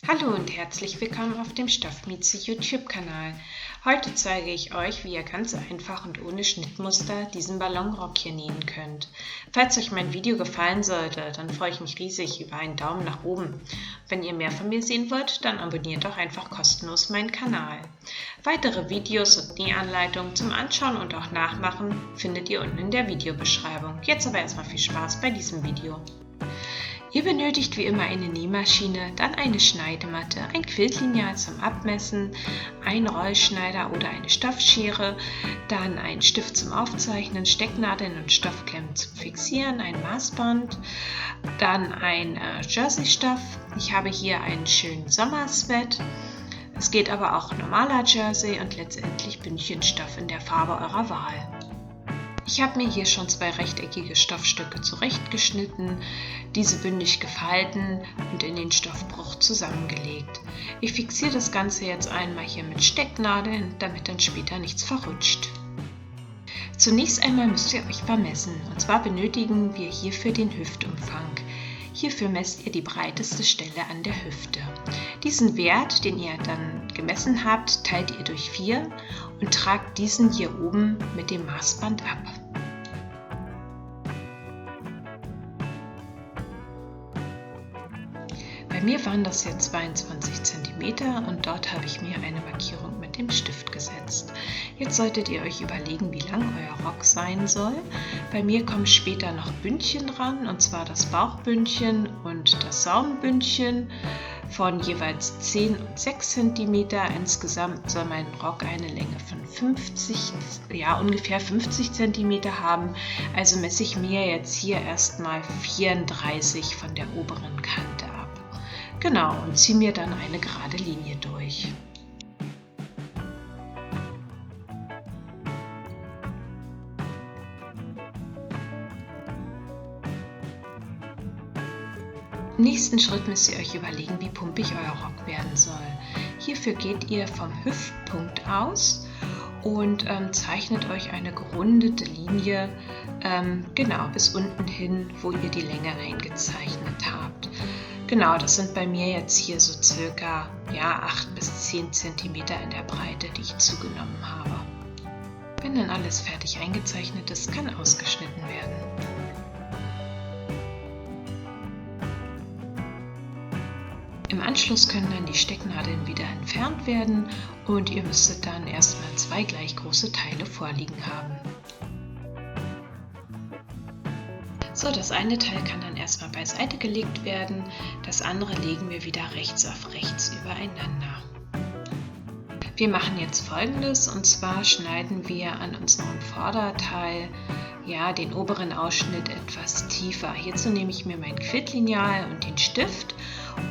Hallo und herzlich willkommen auf dem Stoffmieze YouTube-Kanal. Heute zeige ich euch, wie ihr ganz einfach und ohne Schnittmuster diesen Ballonrock hier nähen könnt. Falls euch mein Video gefallen sollte, dann freue ich mich riesig über einen Daumen nach oben. Wenn ihr mehr von mir sehen wollt, dann abonniert doch einfach kostenlos meinen Kanal. Weitere Videos und Nähanleitungen zum Anschauen und auch Nachmachen findet ihr unten in der Videobeschreibung. Jetzt aber erstmal viel Spaß bei diesem Video. Ihr benötigt wie immer eine Nähmaschine, dann eine Schneidematte, ein Quiltlineal zum Abmessen, einen Rollschneider oder eine Stoffschere, dann einen Stift zum Aufzeichnen, Stecknadeln und Stoffklemmen zum Fixieren, ein Maßband, dann ein Jersey-Stoff. Ich habe hier einen schönen Sommersweat. Es geht aber auch normaler Jersey und letztendlich Bündchenstoff in der Farbe eurer Wahl. Ich habe mir hier schon 2 rechteckige Stoffstücke zurechtgeschnitten, diese bündig gefalten und in den Stoffbruch zusammengelegt. Ich fixiere das Ganze jetzt einmal hier mit Stecknadeln, damit dann später nichts verrutscht. Zunächst einmal müsst ihr euch vermessen, und zwar benötigen wir hierfür den Hüftumfang. Hierfür messt ihr die breiteste Stelle an der Hüfte. Diesen Wert, den ihr dann gemessen habt, teilt ihr durch 4 und tragt diesen hier oben mit dem Maßband ab. Bei mir waren das jetzt 22 cm und dort habe ich mir eine Markierung mit dem Stift gesetzt. Jetzt solltet ihr euch überlegen, wie lang euer Rock sein soll. Bei mir kommen später noch Bündchen ran, und zwar das Bauchbündchen und das Saumbündchen von jeweils 10 und 6 cm. Insgesamt soll mein Rock eine Länge von ungefähr 50 cm haben. Also messe ich mir jetzt hier erstmal 34 von der oberen Kante ab. Genau, und ziehe mir dann eine gerade Linie durch. Im nächsten Schritt müsst ihr euch überlegen, wie pumpig euer Rock werden soll. Hierfür geht ihr vom Hüftpunkt aus und zeichnet euch eine gerundete Linie genau bis unten hin, wo ihr die Länge eingezeichnet habt. Genau, das sind bei mir jetzt hier so circa 8 bis 10 cm in der Breite, die ich zugenommen habe. Wenn dann alles fertig eingezeichnet ist, kann ausgeschnitten werden. Im Anschluss können dann die Stecknadeln wieder entfernt werden und ihr müsstet dann erstmal 2 gleich große Teile vorliegen haben. So, das eine Teil kann dann erstmal beiseite gelegt werden, das andere legen wir wieder rechts auf rechts übereinander. Wir machen jetzt Folgendes, und zwar schneiden wir an unserem Vorderteil den oberen Ausschnitt etwas tiefer. Hierzu nehme ich mir mein Quiltlineal und den Stift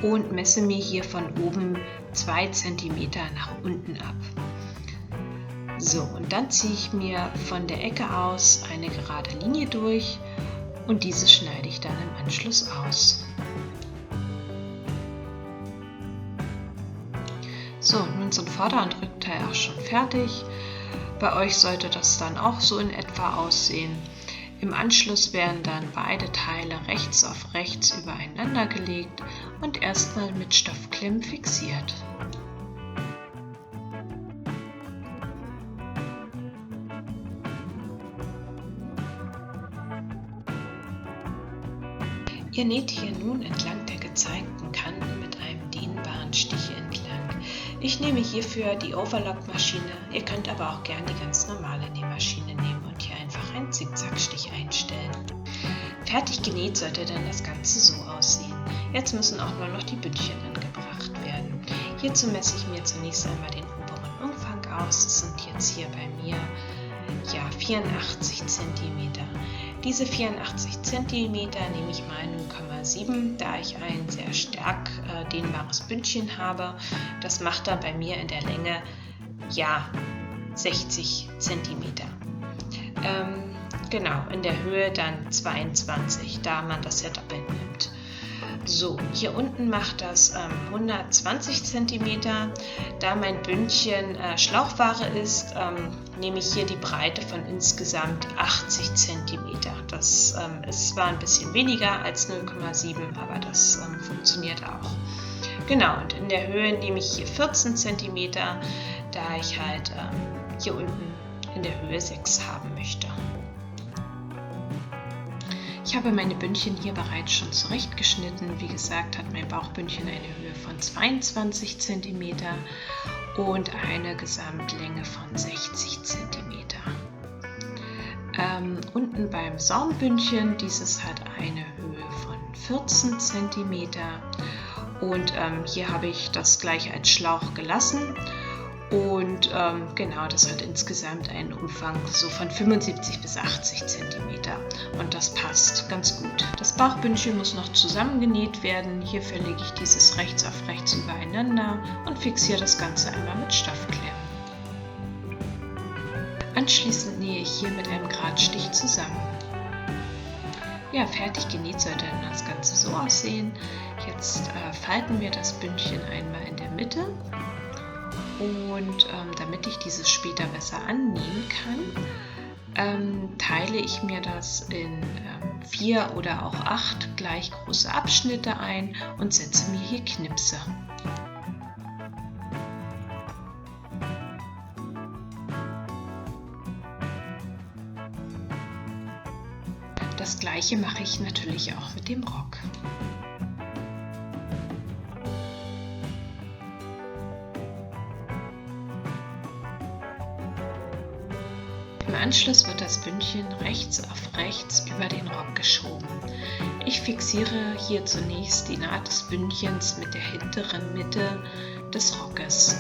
und messe mir hier von oben 2 cm nach unten ab. So, und dann ziehe ich mir von der Ecke aus eine gerade Linie durch und diese schneide ich dann im Anschluss aus. So, nun sind Vorder- und Rückteil auch schon fertig. Bei euch sollte das dann auch so in etwa aussehen. Im Anschluss werden dann beide Teile rechts auf rechts übereinander gelegt und erstmal mit Stoffklemmen fixiert. Ihr näht hier nun entlang der gezeigten Kanten mit einem dehnbaren Stich entlang. Ich nehme hierfür die Overlock-Maschine, ihr könnt aber auch gerne die ganz normale Nähmaschine nehmen und hier einfach einen Zickzackstich einstellen. Fertig genäht sollte dann das Ganze so aussehen. Jetzt müssen auch nur noch die Bündchen angebracht werden. Hierzu messe ich mir zunächst einmal den oberen Umfang aus. Das sind jetzt hier bei mir 84 cm. Diese 84 cm nehme ich mal 0,7, da ich ein sehr stark dehnbares Bündchen habe. Das macht dann bei mir in der Länge 60 cm. Genau, in der Höhe dann 22, da man das ja doppelt nimmt. So, hier unten macht das 120 cm. Da mein Bündchen Schlauchware ist, nehme ich hier die Breite von insgesamt 80 cm. Das ist zwar ein bisschen weniger als 0,7, aber das funktioniert auch. Genau, und in der Höhe nehme ich hier 14 cm, da ich halt hier unten in der Höhe 6 haben möchte. Ich habe meine Bündchen hier bereits schon zurechtgeschnitten. Wie gesagt, hat mein Bauchbündchen eine Höhe von 22 cm und eine Gesamtlänge von 60 cm. Unten beim Saumbündchen, dieses hat eine Höhe von 14 cm und hier habe ich das gleich als Schlauch gelassen. Und genau, das hat insgesamt einen Umfang so von 75 bis 80 cm und das passt ganz gut. Das Bauchbündchen muss noch zusammengenäht werden. Hierfür lege ich dieses rechts auf rechts übereinander und fixiere das Ganze einmal mit Stoffklemmen. Anschließend nähe ich hier mit einem Gradstich zusammen. Ja, fertig genäht sollte dann das Ganze so aussehen. Jetzt falten wir das Bündchen einmal in der Mitte. Und damit ich dieses später besser annähen kann, teile ich mir das in 4 oder auch 8 gleich große Abschnitte ein und setze mir hier Knipse. Das gleiche mache ich natürlich auch mit dem Rock. Im Anschluss wird das Bündchen rechts auf rechts über den Rock geschoben. Ich fixiere hier zunächst die Naht des Bündchens mit der hinteren Mitte des Rockes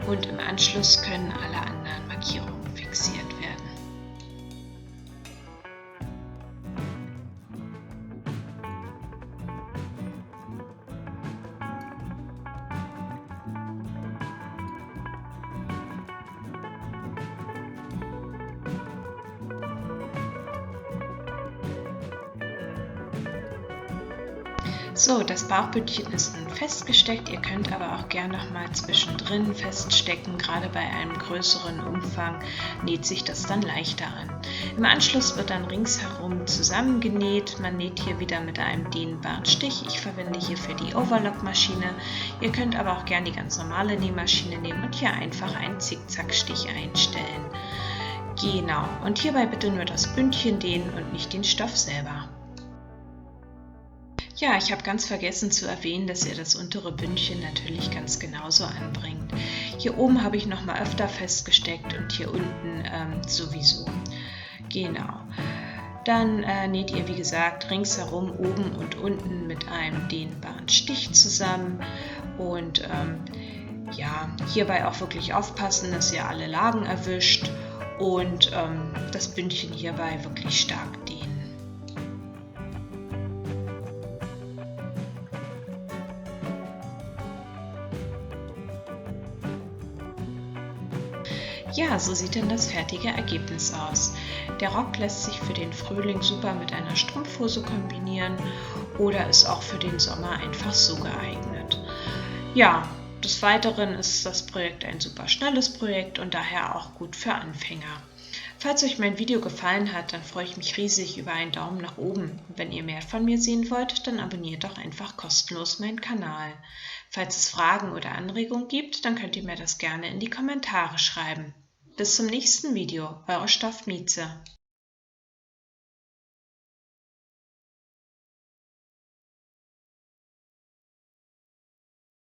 und im Anschluss können alle anderen Markierungen fixiert werden. So, das Bauchbündchen ist nun festgesteckt. Ihr könnt aber auch gerne noch mal zwischendrin feststecken. Gerade bei einem größeren Umfang näht sich das dann leichter an. Im Anschluss wird dann ringsherum zusammengenäht. Man näht hier wieder mit einem dehnbaren Stich. Ich verwende hierfür die Overlock-Maschine. Ihr könnt aber auch gerne die ganz normale Nähmaschine nehmen und hier einfach einen Zickzackstich einstellen. Genau, und hierbei bitte nur das Bündchen dehnen und nicht den Stoff selber. Ja, ich habe ganz vergessen zu erwähnen, dass ihr das untere Bündchen natürlich ganz genauso anbringt. Hier oben habe ich noch mal öfter festgesteckt und hier unten sowieso. Genau. Dann näht ihr, wie gesagt, ringsherum oben und unten mit einem dehnbaren Stich zusammen und ja, hierbei auch wirklich aufpassen, dass ihr alle Lagen erwischt und das Bündchen hierbei wirklich stark dehnen. Ja, so sieht denn das fertige Ergebnis aus. Der Rock lässt sich für den Frühling super mit einer Strumpfhose kombinieren oder ist auch für den Sommer einfach so geeignet. Ja, des Weiteren ist das Projekt ein super schnelles Projekt und daher auch gut für Anfänger. Falls euch mein Video gefallen hat, dann freue ich mich riesig über einen Daumen nach oben. Und wenn ihr mehr von mir sehen wollt, dann abonniert doch einfach kostenlos meinen Kanal. Falls es Fragen oder Anregungen gibt, dann könnt ihr mir das gerne in die Kommentare schreiben. Bis zum nächsten Video, eure Stoffmieze.